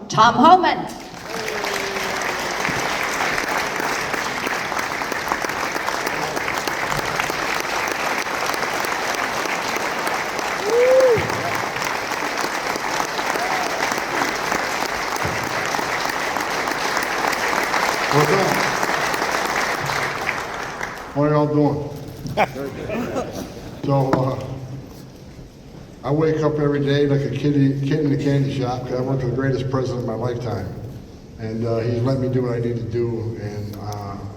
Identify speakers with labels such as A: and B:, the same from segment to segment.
A: Tom Homan.
B: What's up? What are y'all doing? So, I wake up every day like a kid in the candy shop because I worked with the greatest president of my lifetime. And he's let me do what I need to do. And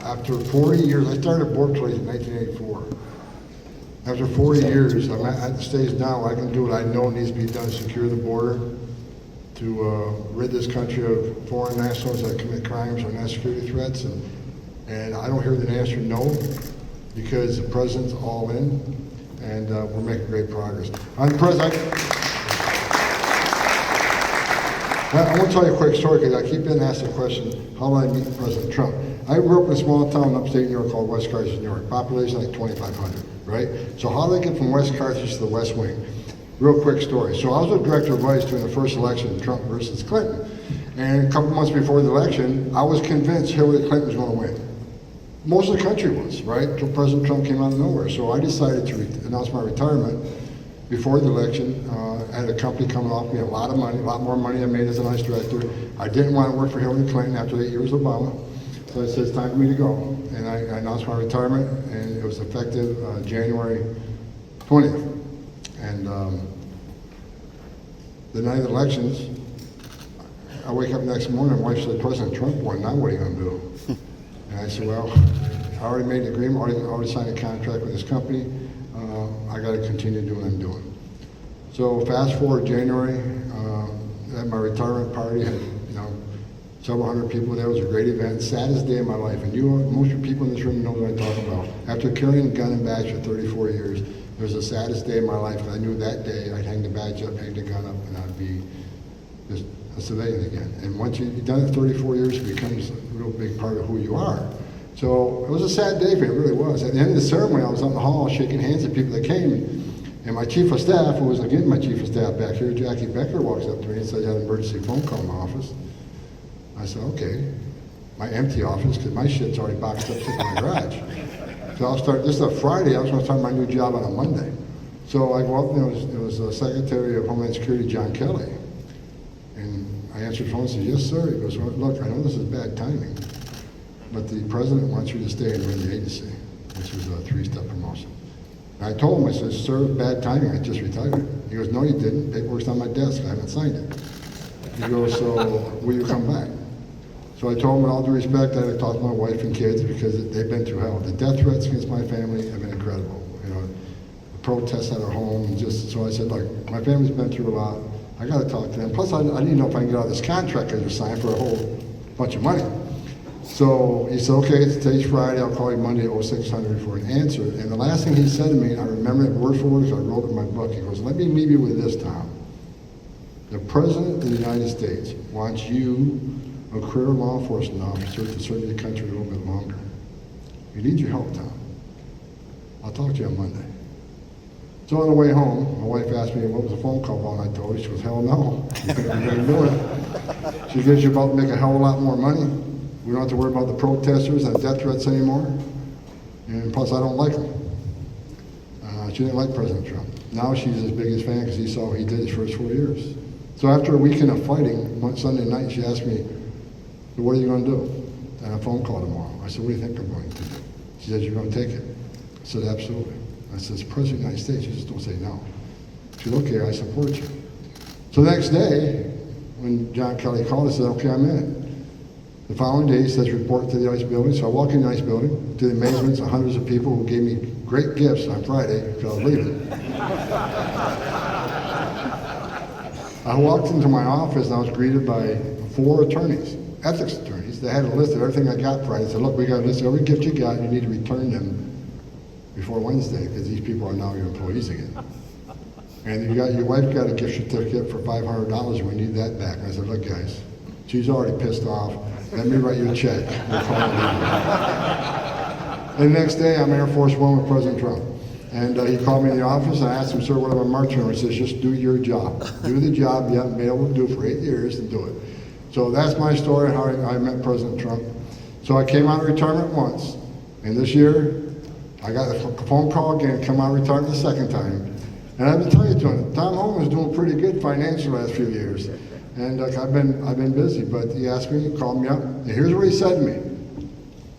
B: after 40 years, I started board place in 1984. After 40 years, I'm at the stage now where I can do what I know needs to be done to secure the border, to rid this country of foreign nationals that commit crimes or national security threats. And I don't hear the answer no, because the president's all in, and we're making great progress. I'm the president. I want to tell you a quick story, because I keep getting asked the question, how did I meet President Trump? I grew up in a small town in upstate New York called West Carthage, New York. Population like 2,500, right? So how did I get from West Carthage to the West Wing? Real quick story. So I was the director of vice during the first election, Trump versus Clinton. And a couple months before the election, I was convinced Hillary Clinton was going to win. Most of the country was, right? Until President Trump came out of nowhere. So I decided to announce my retirement before the election. I had a company coming off me a lot of money, a lot more money I made as a vice director. I didn't want to work for Hillary Clinton after 8 years of Obama. So I said, it's time for me to go. And I announced my retirement, and it was effective January 20th. And the night of the elections, I wake up next morning, my wife said, President Trump won, now what are you going to do? And I said, well, I already made an agreement, already signed a contract with this company. I got to continue doing what I'm doing. So fast forward January, at my retirement party, had several hundred people there. It was a great event, saddest day of my life. And most of the people in this room know what I'm talking about. After carrying a gun and badge for 34 years, it was the saddest day of my life. I knew that day I'd hang the badge up, hang the gun up, and I'd be just a civilian again. And once you've done it 34 years, it becomes a real big part of who you are. So it was a sad day for me, it really was. At the end of the ceremony, I was out in the hall shaking hands with people that came, and my chief of staff, who was again my chief of staff back here, Jackie Becker, walks up to me and says, I had an emergency phone call in my office. I said, okay. My empty office, because my shit's already boxed up sitting in my garage. So I'll start, this is a Friday, I was going to start my new job on a Monday. So I go up, and it was Secretary of Homeland Security, John Kelly. And I answered the phone and said, yes, sir. He goes, well, look, I know this is bad timing, but the president wants you to stay and run the agency, which was a 3-step promotion. And I told him, I said, sir, bad timing, I just retired. He goes, no, you didn't. Paperwork's on my desk, I haven't signed it. He goes, so will you come back? So I told him, with all due respect, I had to talk to my wife and kids because they've been through hell. The death threats against my family have been incredible. The protests at our home, so I said, look, my family's been through a lot. I got to talk to them. Plus, I didn't know if I can get out of this contract I just signed for a whole bunch of money. So he said, okay, today's Friday. I'll call you Monday at 0600 for an answer. And the last thing he said to me, and I remember it word for word because I wrote it in my book. He goes, let me leave you with this, Tom. The President of the United States wants you, a career law enforcement officer, to serve your country a little bit longer. You need your help, Tom. I'll talk to you on Monday. So on the way home, my wife asked me, what was the phone call about? And I told her. She goes, hell no. You're going to do it. She says, you're about to make a hell of a lot more money. We don't have to worry about the protesters and death threats anymore. And plus, I don't like them. She didn't like President Trump. Now she's his biggest fan because he saw what he did his first 4 years. So after a weekend of fighting, one Sunday night, she asked me, what are you going to do? And a phone call tomorrow. I said, what do you think I'm going to do? She said, you're going to take it. I said, absolutely. I said, it's the President of the United States. You just don't say no. She said, okay, I support you. So the next day, when John Kelly called, I said, okay, I'm in. The following day, he says, report to the ICE building. So I walk in the ICE building, to the amazement of hundreds of people who gave me great gifts on Friday, because I was leaving. I walked into my office and I was greeted by 4 attorneys, ethics attorneys. They had a list of everything I got Friday. They said, look, we got a list of every gift you got. You need to return them before Wednesday, because these people are now your employees again. And your wife got a gift certificate for $500, and we need that back. And I said, look, guys, she's already pissed off. Let me write you a check. We'll call it legal. And the next day, I'm Air Force One with President Trump. And he called me in the office, and I asked him, sir, what am I marching on? He says, just do your job. Do the job you haven't been able to do for 8 years, and do it. So that's my story, how I met President Trump. So I came out of retirement once, and this year, I got a phone call again, come out of retirement the second time. And I have to tell you, Tom Holman is doing pretty good financially the last few years. And I've been busy, but he asked me, he called me up, and here's what he said to me.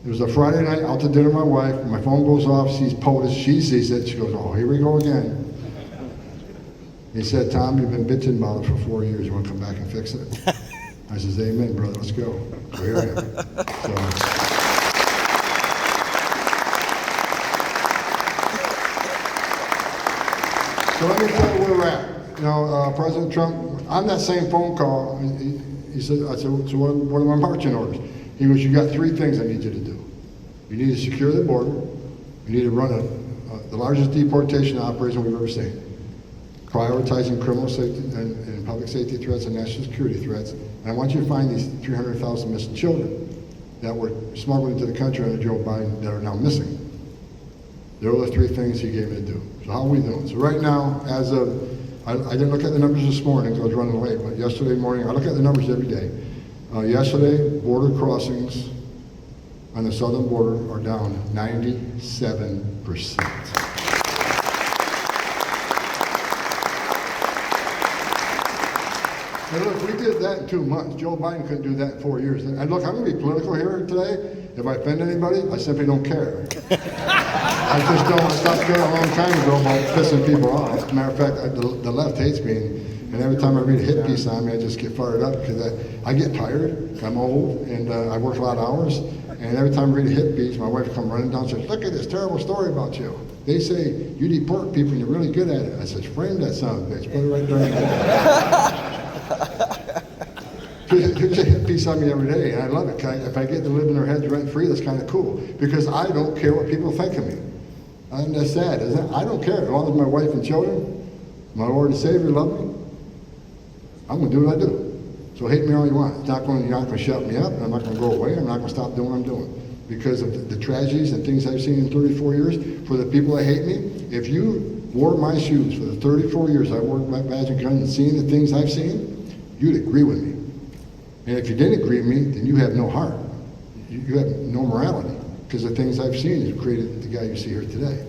B: It was a Friday night, out to dinner with my wife, my phone goes off, sees POTUS, she sees it, she goes, oh, here we go again. He said, Tom, you've been bitching about it for 4 years, you want to come back and fix it? I says, amen, brother, let's go. So here I am. So let me tell you where we're at. You know, President Trump, on that same phone call, he said, I said, so what are my marching orders? He goes, you got 3 things I need you to do. You need to secure the border. You need to run the largest deportation operation we've ever seen. Prioritizing criminal safety and public safety threats and national security threats. And I want you to find these 300,000 missing children that were smuggled into the country under Joe Biden that are now missing. There were the 3 things he gave me to do. So how are we doing? So right now, as of, I didn't look at the numbers this morning because I was running late, but yesterday morning, I look at the numbers every day. Yesterday, border crossings on the southern border are down 97%. And look, we did that in 2 months. Joe Biden couldn't do that in 4 years. And look, I'm going to be political here today. If I offend anybody, I simply don't care. I just don't. I stopped caring a long time ago about pissing people off. As a matter of fact, the left hates me, and every time I read a hit piece on me, I just get fired up because I get tired. I'm old, and I work a lot of hours. And every time I read a hit piece, my wife will come running down and says, look at this terrible story about you. They say you deport people and you're really good at it. I said, frame that son of a bitch. Put it right there. There's a hit piece on me every day, and I love it. If I get to live in their heads rent-free, that's kind of cool, because I don't care what people think of me. And that's sad, isn't it? I don't care. As long as my wife and children, my Lord and Savior love me, I'm going to do what I do. So hate me all you want. You're not going to shut me up, and I'm not going to go away. I'm not going to stop doing what I'm doing. Because of the tragedies and things I've seen in 34 years, for the people that hate me, if you wore my shoes for the 34 years I wore my badge and gun and seen the things I've seen, you'd agree with me. And if you didn't agree with me, then you have no heart. You have no morality, because the things I've seen has created the guy you see here today.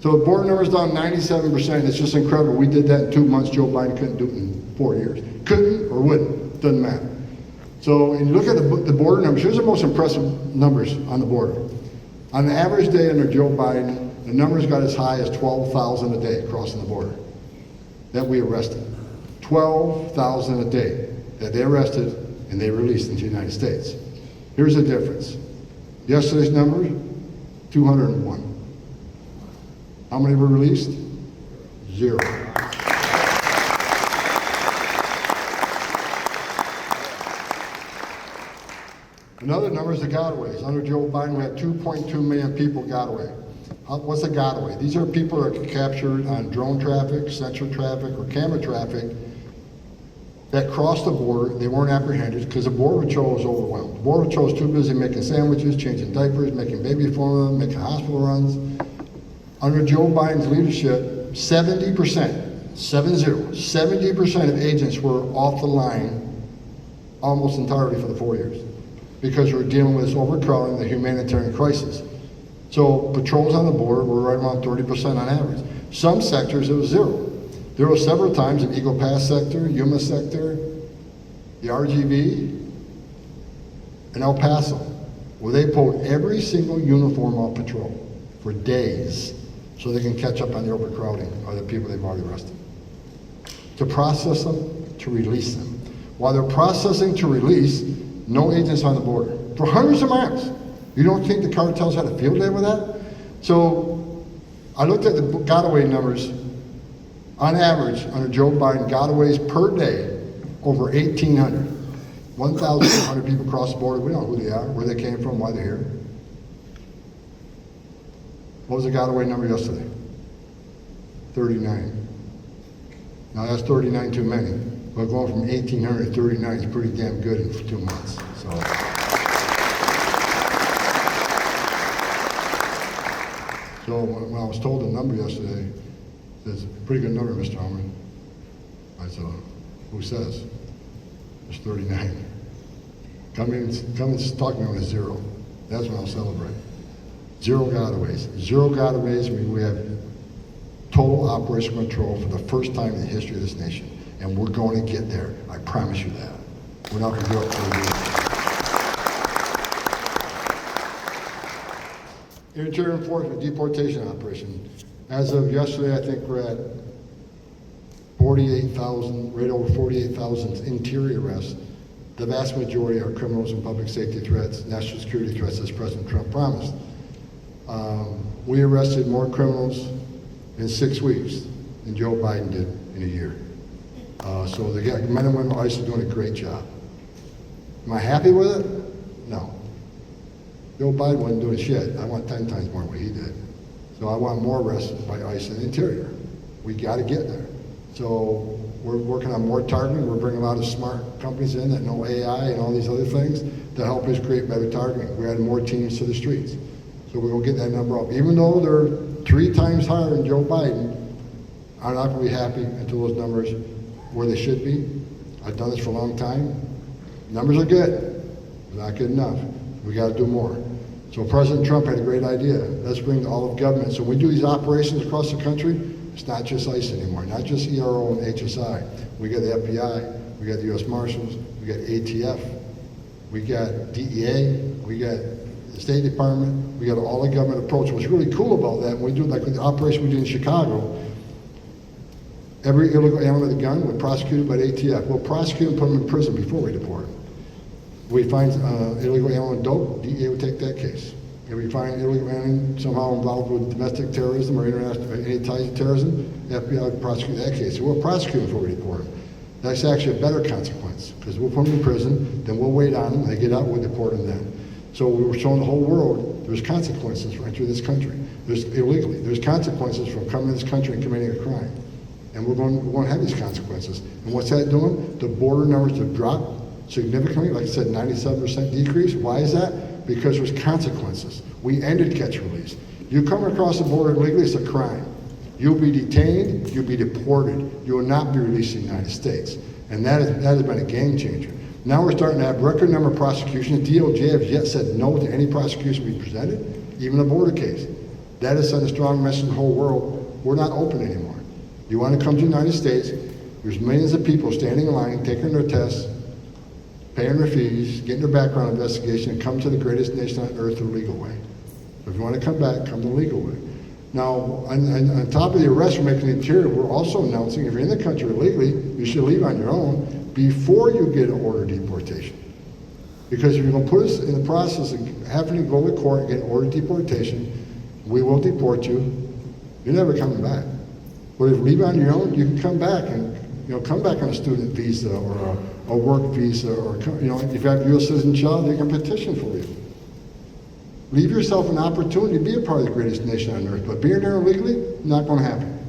B: So the border number's down 97%. It's just incredible. We did that in 2 months. Joe Biden couldn't do it in 4 years. Couldn't or wouldn't. Doesn't matter. So when you look at the border numbers, here's the most impressive numbers on the border. On the average day under Joe Biden, the numbers got as high as 12,000 a day crossing the border that we arrested. 12,000 a day that they arrested and they released into the United States. Here's the difference. Yesterday's number, 201. How many were released? 0. Another number is the gotaways. Under Joe Biden, we had 2.2 million people got away. What's a gotaway? These are people that are captured on drone traffic, sensor traffic, or camera traffic that crossed the border. They weren't apprehended because the Border Patrol was overwhelmed. The Border Patrol was too busy making sandwiches, changing diapers, making baby formula, making hospital runs. Under Joe Biden's leadership, 70% of agents were off the line almost entirely for the 4 years, because we're dealing with this overcrowding, the humanitarian crisis. So patrols on the border were right around 30% on average. Some sectors, it was 0. There were several times in Eagle Pass sector, Yuma sector, the RGV, and El Paso, where they pulled every single uniform off patrol for days so they can catch up on the overcrowding of the people they've already arrested. To process them, to release them. While they're processing to release, no agents on the border for hundreds of miles. You don't think the cartels had a field day with that? So I looked at the gotaway numbers. On average, under Joe Biden, gotaways per day, over 1,800. 1,200 people cross the border. We don't know who they are, where they came from, why they're here. What was the gotaway number yesterday? 39. Now that's 39 too many. But going from 1,800 to 39 is pretty damn good in 2 months. So when I was told the number yesterday, it's a pretty good number, Mr. Holman. I said, who says? It's 39. Come and talk to me when it's zero. That's when I'll celebrate. Zero gotaways. Zero gotaways means we have total operational control for the first time in the history of this nation. And we're going to get there. I promise you that. We're not going to do it for the Interior enforcement deportation operation. As of yesterday, I think we're at 48,000, right over 48,000 interior arrests. The vast majority are criminals and public safety threats, national security threats, as President Trump promised. We arrested more criminals in 6 weeks than Joe Biden did in a year. So the men and women of ICE are doing a great job. Am I happy with it? No. Joe Biden wasn't doing shit. I want 10 times more than what he did. So I want more arrests by ICE in the interior. We got to get there. So we're working on more targeting. We're bringing a lot of smart companies in that know AI and all these other things to help us create better targeting. We're adding more teams to the streets. So we're going to get that number up. Even though they're 3 times higher than Joe Biden, I'm not going to be happy until those numbers where they should be. I've done this for a long time. Numbers are good, but not good enough. We got to do more. So President Trump had a great idea. Let's bring all of government. So when we do these operations across the country, it's not just ICE anymore, not just ERO and HSI. We got the FBI, we got the U.S. Marshals, we got ATF, we got DEA, we got the State Department, we got all the government approach. What's really cool about that, when we do like the operation we did in Chicago, every illegal alien with a gun, we're prosecuted by the ATF. We'll prosecute and put them in prison before we deport them. We find illegal alien dope, DEA would take that case. If we find illegal alien somehow involved with domestic terrorism or international any ties to terrorism, the FBI would prosecute that case. So we'll prosecute before we deport them. That's actually a better consequence because we'll put them in prison, then we'll wait on them, they get out, we'll deport them then. So we were showing the whole world there's consequences for entering this country. There's illegally. There's consequences from coming to this country and committing a crime. And we're going to have these consequences. And what's that doing? The border numbers have dropped significantly. Like I said, 97% decrease. Why is that? Because there's consequences. We ended catch and release. You come across the border illegally, it's a crime. You'll be detained, you'll be deported. You will not be released in the United States. And that has been a game changer. Now we're starting to have record number of prosecutions. DOJ has yet said no to any prosecution we presented, even the border case. That has sent a strong message to the whole world. We're not open anymore. You want to come to the United States, there's millions of people standing in line, taking their tests, paying their fees, getting their background investigation, and come to the greatest nation on earth the legal way. So if you want to come back, come the legal way. Now, on top of the arrest we're making in the interior, we're also announcing if you're in the country illegally, you should leave on your own before you get an order of deportation. Because if you're going to put us in the process of having to go to court and get an order of deportation, we will deport you. You're never coming back. But if you leave on your own, you can come back and come back on a student visa or a work visa, or if you have a U.S. citizen child, they can petition for you. Leave yourself an opportunity to be a part of the greatest nation on earth, but being there illegally, not going to happen.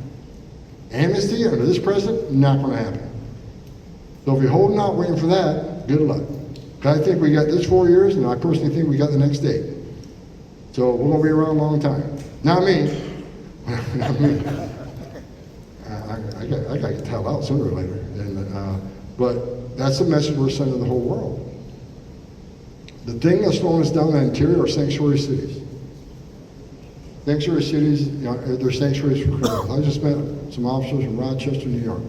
B: Amnesty under this president, not going to happen. So if you're holding out waiting for that, good luck. I think we got this 4 years, and I personally think we got the next 8. So we're going to be around a long time. Not me. Not me. I got to get the hell out sooner or later. But that's the message we're sending to the whole world. The thing that's slowing us down in the interior are sanctuary cities. Sanctuary cities, they're sanctuaries for criminals. I just met some officers from Rochester, New York,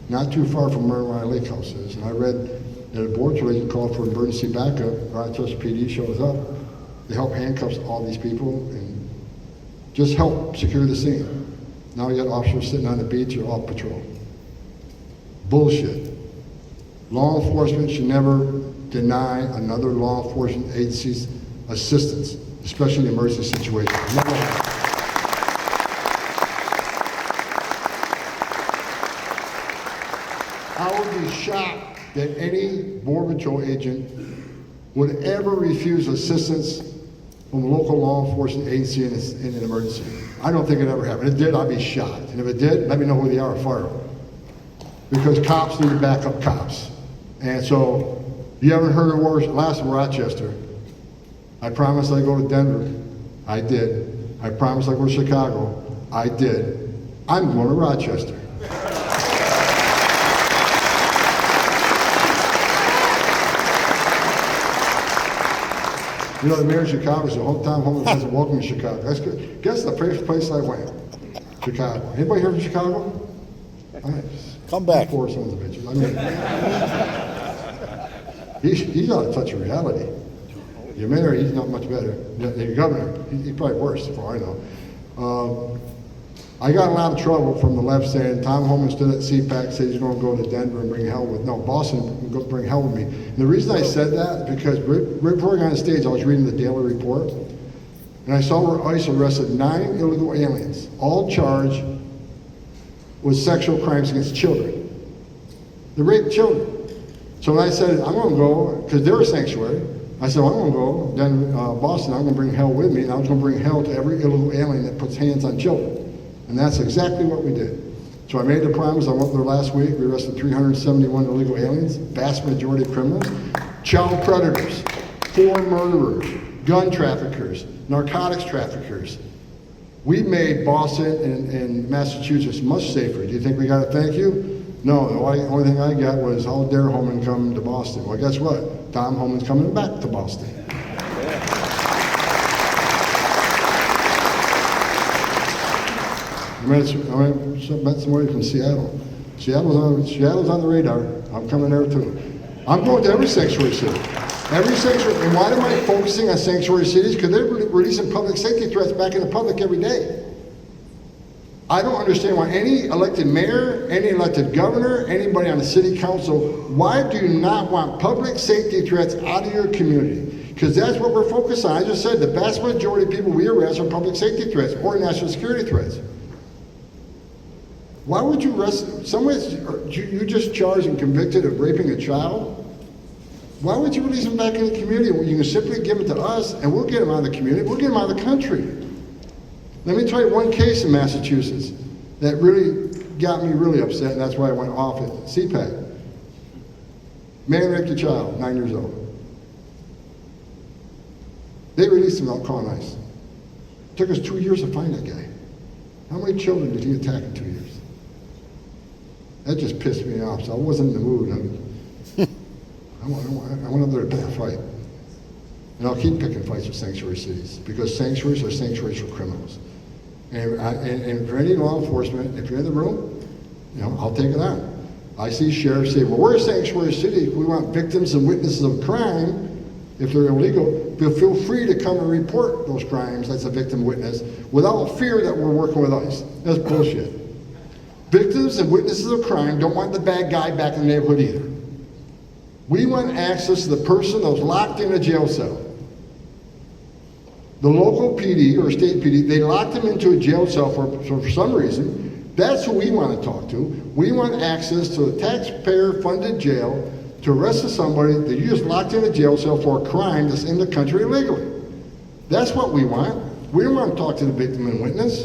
B: not too far from where my lake house is. And I read that a board agent called for emergency backup. Rochester PD shows up. They help handcuff all these people and just help secure the scene. Now you got officers sitting on the beach or off patrol. Bullshit. Law enforcement should never deny another law enforcement agency's assistance, especially in emergency situations. Never. I would be shocked that any Border Patrol agent would ever refuse assistance from a local law enforcement agency in an emergency. I don't think it ever happened. If it did, I'd be shocked. And if it did, let me know who they are, fire them. Because cops need to back up cops. And so, you haven't heard of wars last in Rochester. I promised I'd go to Denver. I did. I promised I'd go to Chicago. I did. I'm going to Rochester. You know, the mayor of Chicago is a hometown homeless doesn't welcome to Chicago. That's good. Guess the first place I went? Chicago. Anybody here from Chicago?
A: Come back.
B: Poor sons of bitches. I mean, he's out of touch with reality. Your mayor, he's not much better. The governor, he's probably worse, as far as I know. I got in a lot of trouble from the left saying Tom Homan stood at CPAC, said he's going to go to Denver and bring hell with, no, Boston will bring hell with me. And the reason I said that is because right before I got on stage, I was reading the Daily Report, and I saw where ICE arrested 9 illegal aliens, all charged with sexual crimes against children. They raped children. So when I said, I'm going to go, because they're a sanctuary, I said, well, I'm going to go, then Boston, I'm going to bring hell with me, and I was going to bring hell to every illegal alien that puts hands on children. And that's exactly what we did. So I made the promise. I went there last week. We arrested 371 illegal aliens, vast majority of criminals, child predators, foreign murderers, gun traffickers, narcotics traffickers. We made Boston and Massachusetts much safer. Do you think we got a thank you? No, the only thing I got was, how dare Homan come to Boston? Well, guess what? Tom Homan's coming back to Boston. I met somebody from Seattle. Seattle's on the radar. I'm coming there too. I'm going to every sanctuary city. Every sanctuary. And why am I focusing on sanctuary cities? Because they're releasing public safety threats back in the public every day. I don't understand why any elected mayor, any elected governor, anybody on the city council, why do you not want public safety threats out of your community? Because that's what we're focused on. I just said the vast majority of people we arrest are public safety threats or national security threats. Why would you arrest someone you just charged and convicted of raping a child? Why would you release them back in the community when you can simply give them to us and we'll get them out of the community, we'll get them out of the country? Let me tell you one case in Massachusetts that really got me really upset, and that's why I went off at CPAC. Man raped a child, 9 years old. They released him without calling ICE. It took us 2 years to find that guy. How many children did he attack in 2 years? That just pissed me off, so I wasn't in the mood. I went up there to pick a fight. And I'll keep picking fights with sanctuary cities, because sanctuaries are sanctuaries for criminals. And for any law enforcement, if you're in the room, I'll take it on. I see sheriffs say, well, we're a sanctuary city. We want victims and witnesses of crime. If they're illegal, they'll feel free to come and report those crimes as a victim witness without fear that we're working with ICE. That's bullshit. Victims and witnesses of crime don't want the bad guy back in the neighborhood either. We want access to the person that was locked in a jail cell. The local PD or state PD, they locked him into a jail cell for some reason. That's who we want to talk to. We want access to a taxpayer-funded jail to arrest somebody that you just locked in a jail cell for a crime that's in the country illegally. That's what we want. We don't want to talk to the victim and witness.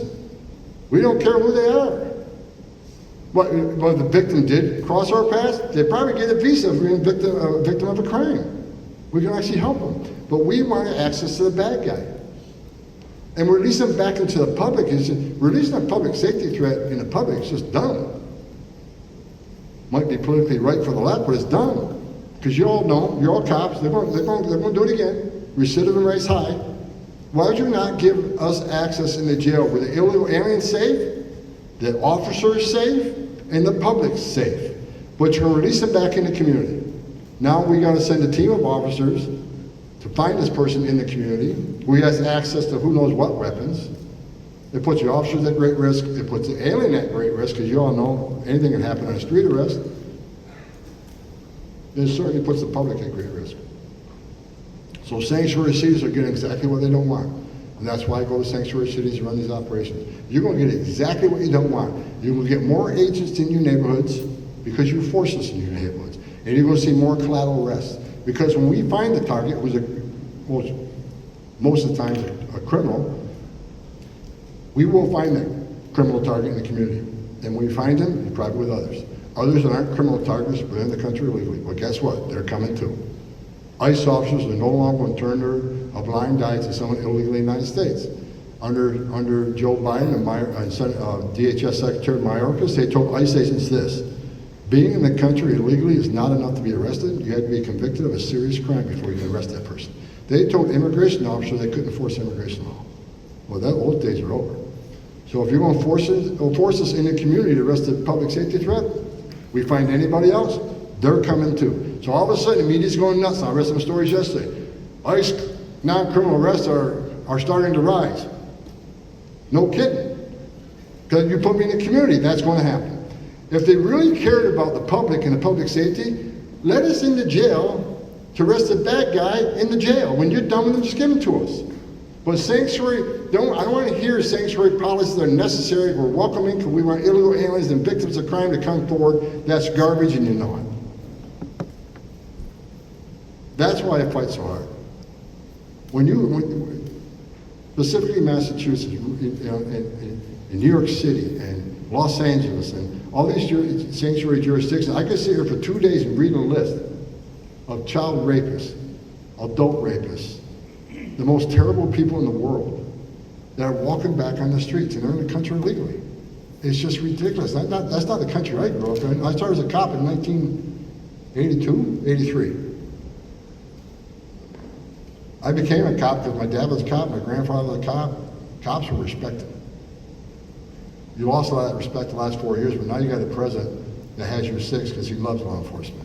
B: We don't care who they are. But if the victim did cross our path, they'd probably get a visa for being a victim of a crime. We can actually help them. But we want access to the bad guy. And releasing them back into the public releasing a public safety threat in the public is just dumb. Might be politically right for the left, but it's dumb. Because you all know, you're all cops, they're going to do it again. Recidivism rate's high. Why would you not give us access in the jail where the illegal alien's safe, the officer's safe, and the public's safe? But you're going to release them back in the community. Now we got to send a team of officers to find this person in the community. We have access to who knows what weapons. It puts the officers at great risk. It puts the alien at great risk, because you all know anything can happen on a street arrest. It certainly puts the public at great risk. So sanctuary cities are getting exactly what they don't want. And that's why I go to sanctuary cities and run these operations. You're going to get exactly what you don't want. You're going to get more agents in your neighborhoods because you force us in your neighborhoods. And you're going to see more collateral arrests. Because when we find the target, who's most of the time a criminal, we will find that criminal target in the community. And when we find them, he's probably with others. Others that aren't criminal targets but in the country illegally. Well, guess what? They're coming too. ICE officers are no longer going to turn a blind eye to someone illegally in the United States. Under Joe Biden and DHS Secretary Mayorkas, they told ICE agents this: being in the country illegally is not enough to be arrested. You have to be convicted of a serious crime before you can arrest that person. They told immigration officers they couldn't enforce immigration law. Well, those days are over. So if you're going to force us in the community to arrest a public safety threat, we find anybody else, they're coming too. So all of a sudden, the media's going nuts. I read some stories yesterday. ICE non-criminal arrests are starting to rise. No kidding. Because you put me in the community, that's going to happen. If they really cared about the public and the public safety, let us into jail to arrest the bad guy in the jail. When you're done with them, just give them to us. But sanctuary, I don't want to hear sanctuary policies are necessary. We're welcoming because we want illegal aliens and victims of crime to come forward. That's garbage and you know it. That's why I fight so hard. Specifically Massachusetts, in New York City and Los Angeles and all these sanctuary jurisdictions, I could sit here for 2 days and read a list of child rapists, adult rapists, the most terrible people in the world that are walking back on the streets and they're in the country illegally. It's just ridiculous. That's not the country I grew up in. I started as a cop in 1982, 83. I became a cop because my dad was a cop, my grandfather was a cop. Cops were respected. You lost a lot of respect the last 4 years, but now you got a president that has your six because he loves law enforcement.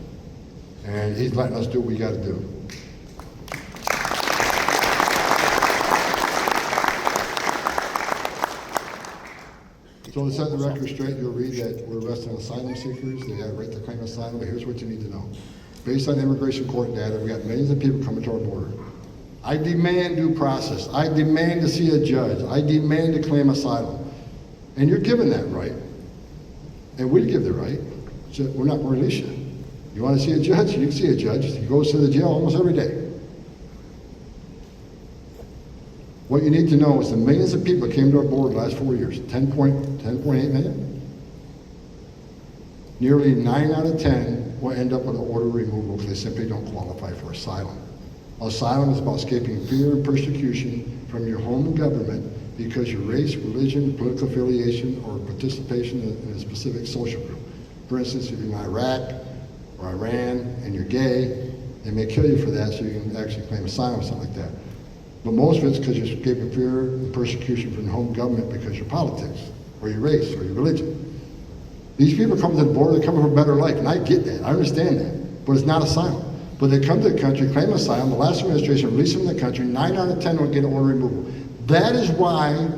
B: And he's letting us do what we got to do. So to set the record straight, you'll read that we're arresting asylum seekers. They got a right to claim asylum, but here's what you need to know. Based on immigration court data, we got millions of people coming to our border. I demand due process. I demand to see a judge. I demand to claim asylum. And you're given that right. And we give the right. So we're not going to release you. You want to see a judge? You can see a judge. He goes to the jail almost every day. What you need to know is the millions of people that came to our border the last 4 years, 10.8 million. Nearly 9 out of 10 will end up with an order of removal because they simply don't qualify for asylum. Asylum is about escaping fear and persecution from your home and government because your race, religion, political affiliation, or participation in a specific social group. For instance, if you're in Iraq or Iran and you're gay, they may kill you for that so you can actually claim asylum or something like that. But most of it's because you're escaping fear and persecution from your home government because of your politics, or your race, or your religion. These people come to the border, they're coming for a better life, and I get that, I understand that, but it's not asylum. But they come to the country, claim asylum, the last administration released them in the country, 9 out of 10 will get an order removal. That is why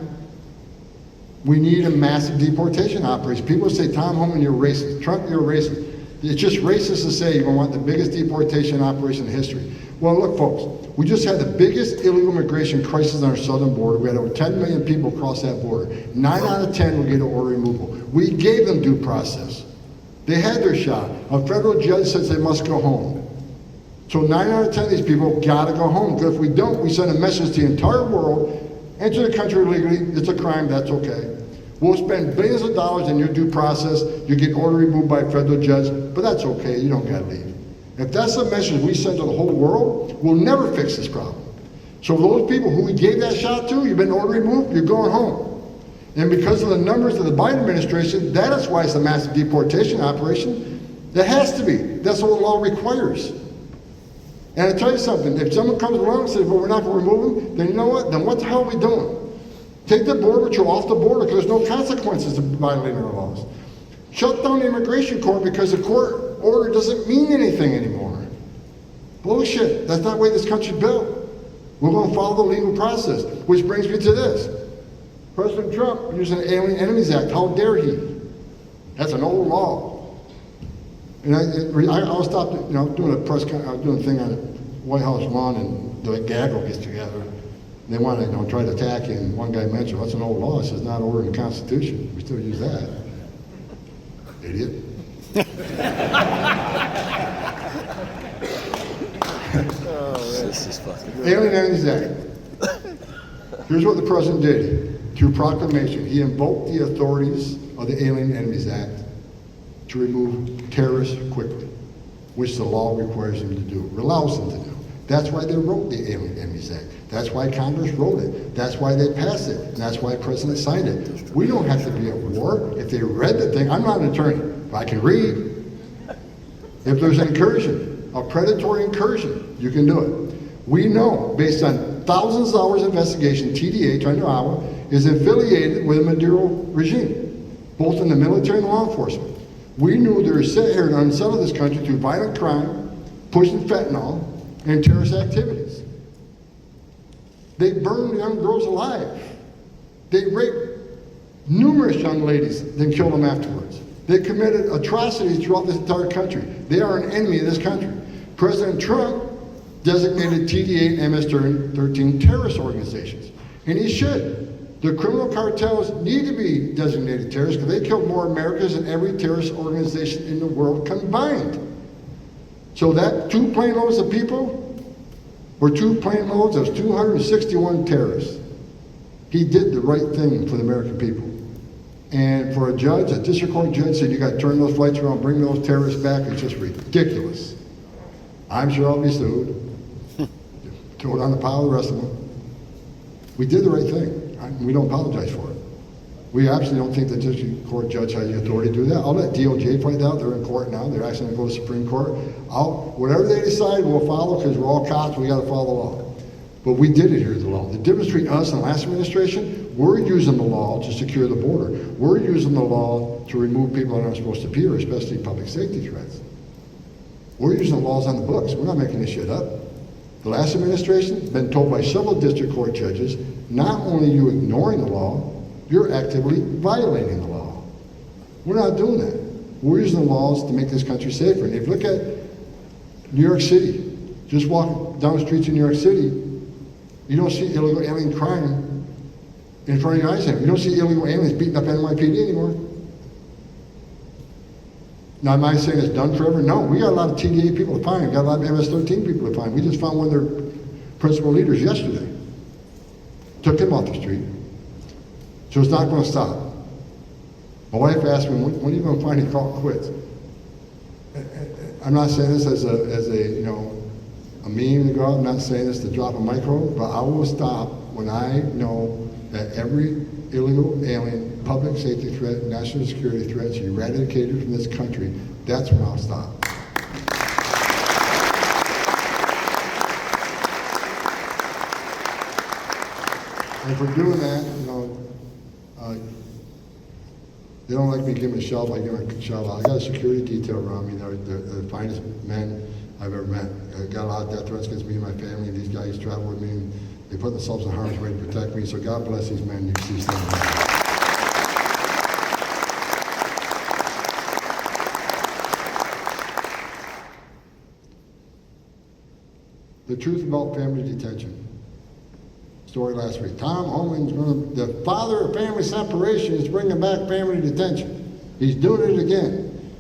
B: we need a massive deportation operation. People say, Tom Homan, you're racist. Trump, you're racist. It's just racist to say you're going to want the biggest deportation operation in history. Well, look, folks, we just had the biggest illegal immigration crisis on our southern border. We had over 10 million people cross that border. 9 out of 10 will get an order removal. We gave them due process. They had their shot. A federal judge says they must go home. So 9 out of 10 of these people gotta go home. Because if we don't, we send a message to the entire world, enter the country illegally, it's a crime, that's okay. We'll spend billions of dollars in your due process, you get order removed by a federal judge, but that's okay, you don't gotta leave. If that's the message we send to the whole world, we'll never fix this problem. So those people who we gave that shot to, you've been order removed, you're going home. And because of the numbers of the Biden administration, that is why it's a massive deportation operation. That has to be. That's what the law requires. And I tell you something, if someone comes along and says, well, we're not going to remove them, then you know what? Then what the hell are we doing? Take the border patrol off the border because there's no consequences to violating our laws. Shut down the immigration court because the court order doesn't mean anything anymore. Bullshit. That's not the way this country's built. We're going to follow the legal process, which brings me to this. President Trump using the Alien Enemies Act. How dare he? That's an old law. And I'll stop, doing a press conference, I was doing a thing on the White House lawn, and the gaggle gets together. They want to, try to attack you, and one guy mentioned, that's an old law. It says not order in the Constitution. We still use that. Idiot.
A: This is fucking.
B: Alien Enemies Act. Here's what the president did. Through proclamation, he invoked the authorities of the Alien Enemies Act to remove terrorists quickly, which the law requires them to do, or allows them to do. That's why they wrote the Alien Enemies Act. That's why Congress wrote it. That's why they passed it. And that's why the president signed it. We don't have to be at war. If they read the thing, I'm not an attorney, but I can read. If there's an incursion, a predatory incursion, you can do it. We know, based on thousands of hours of investigation, TDH under Iowa is affiliated with the Maduro regime, both in the military and law enforcement. We knew they were set here to unsettle this country through violent crime, pushing fentanyl, and terrorist activities. They burned young girls alive. They raped numerous young ladies, then killed them afterwards. They committed atrocities throughout this entire country. They are an enemy of this country. President Trump designated TDA and MS-13 terrorist organizations, and he should. The criminal cartels need to be designated terrorists because they killed more Americans than every terrorist organization in the world combined. So that 2 plane loads of people were 2 plane loads of 261 terrorists. He did the right thing for the American people. And for a judge, a district court judge said you got to turn those flights around, bring those terrorists back, it's just ridiculous. I'm sure I'll be sued. Throw it on the pile of the rest of them. We did the right thing. We don't apologize for it. We absolutely don't think the district court judge has the authority to do that. I'll let DOJ fight out. They're in court now. They're actually going to go to the Supreme Court. Whatever they decide, we'll follow because we're all cops. We got to follow the law. But we did adhere to the law. The difference between us and the last administration, we're using the law to secure the border. We're using the law to remove people that aren't supposed to be here, especially public safety threats. We're using the laws on the books. We're not making this shit up. The last administration has been told by several district court judges, not only are you ignoring the law, you're actively violating the law. We're not doing that. We're using the laws to make this country safer. And if you look at New York City, just walk down the streets of New York City, you don't see illegal alien crime in front of your eyes anymore. You don't see illegal aliens beating up NYPD anymore. Now, am I saying it's done forever? No, we got a lot of TDA people to find. We got a lot of MS-13 people to find. We just found one of their principal leaders yesterday. Took him off the street. So it's not going to stop. My wife asked me, when are you going to finally call it quits? I'm not saying this as a meme to go out. I'm not saying this to drop a micro, but I will stop when I know that every illegal alien, public safety threat, national security threat is eradicated from this country. That's when I'll stop. And for doing that, they don't like me giving a shout out. I give a shout out. I got a security detail around me. They're the finest men I've ever met. I got a lot of death threats against me and my family. These guys travel with me, and they put themselves in harm's way to protect me. So God bless these men you see standing there. The truth about family detention. Story last week. Tom Homan's the father of family separation is bringing back family detention. He's doing it again.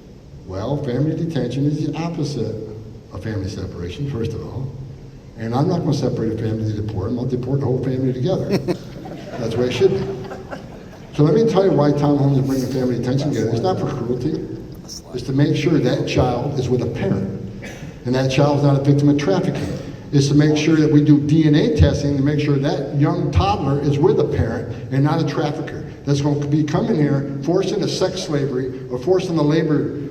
B: Well, family detention is the opposite of family separation, first of all. And I'm not going to separate a family to deport them. I'll deport the whole family together. That's the way it should be. So let me tell you why Tom Holmes is bringing family detention together. It's not for cruelty. It's to make sure that child is with a parent. And that child is not a victim of trafficking. Is to make sure that we do DNA testing to make sure that young toddler is with a parent and not a trafficker that's going to be coming here forced into sex slavery or forced into labor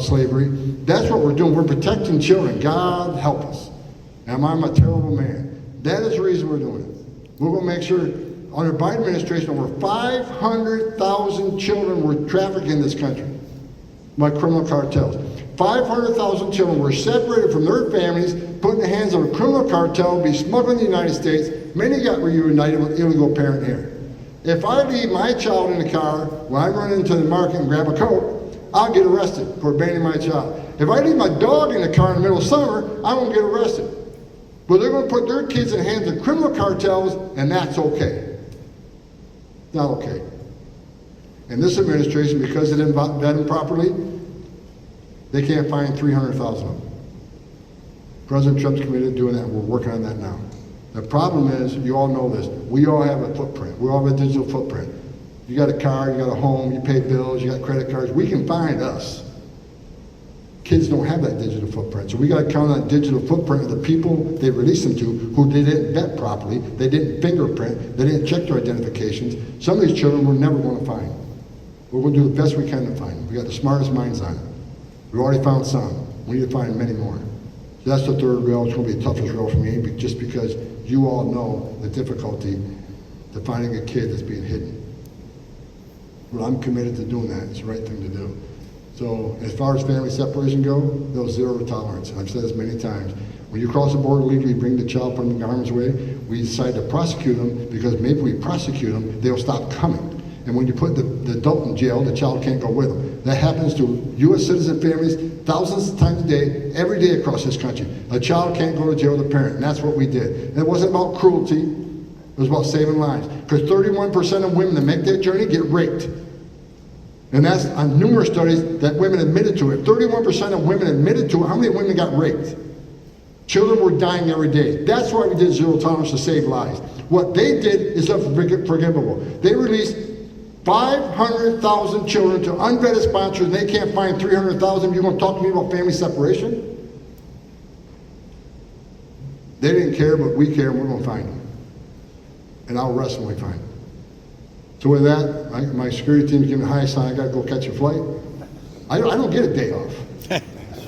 B: slavery. That's what we're doing. We're protecting children. God help us. And I'm a terrible man. That is the reason we're doing it. We're going to make sure under Biden administration over 500,000 children were trafficked in this country by criminal cartels. 500,000 children were separated from their families, put in the hands of a criminal cartel, be smuggled in the United States. Many got reunited with illegal parent here. If I leave my child in the car when I run into the market and grab a Coke, I'll get arrested for abandoning my child. If I leave my dog in the car in the middle of summer, I won't get arrested. But they're going to put their kids in the hands of criminal cartels, and that's okay. Not okay. And this administration, because it didn't vet them properly, they can't find 300,000 of them. President Trump's committed to doing that, and we're working on that now. The problem is, you all know this, we all have a footprint. We all have a digital footprint. You got a car, you got a home, you pay bills, you got credit cards. We can find us. Kids don't have that digital footprint. So we got to count on that digital footprint of the people they released them to who they didn't vet properly, they didn't fingerprint, they didn't check their identifications. Some of these children we're never going to find. We're going to do the best we can to find them. We got the smartest minds on it. We've already found some. We need to find many more. That's the third rail. It's going to be the toughest rail for me, just because you all know the difficulty to finding a kid that's being hidden. But I'm committed to doing that. It's the right thing to do. So as far as family separation go, there's zero tolerance. I've said this many times. When you cross the border legally, bring the child, put them in harm's way, we decide to prosecute them, because maybe we prosecute them, they'll stop coming. And when you put the adult in jail, the child can't go with them. That happens to U.S. citizen families thousands of times a day, every day across this country. A child can't go to jail with a parent, and that's what we did. And it wasn't about cruelty, it was about saving lives. Because 31% of women that make that journey get raped. And that's on numerous studies that women admitted to it. 31% of women admitted to it. How many women got raped? Children were dying every day. That's why we did zero tolerance, to save lives. What they did is unforgivable. They released 500,000 children to unvetted sponsors, and they can't find 300,000. You're going to talk to me about family separation? They didn't care, but we care, and we're going to find them. And I'll arrest when we find them. So with that, my security team's giving me a high sign. I got to go catch a flight. I don't get a day off.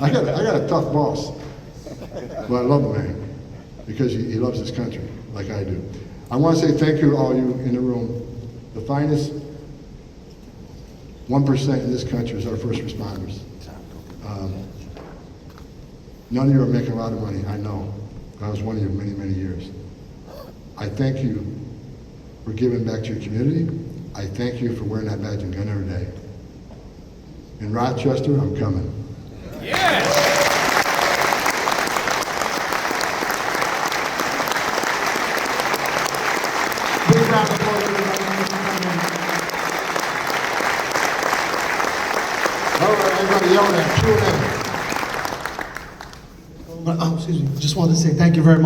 B: I got a tough boss. But I love the man, because he loves this country like I do. I want to say thank you to all you in the room. The finest 1% in this country is our first responders. None of you are making a lot of money, I know. I was one of you many, many years. I thank you for giving back to your community. I thank you for wearing that badge and gun every day. In Rochester, I'm coming.
A: Yes!
C: Big round of applause, everybody.
B: All right, everybody yelling at Q&A.
C: Excuse me. Just wanted to say thank you very much.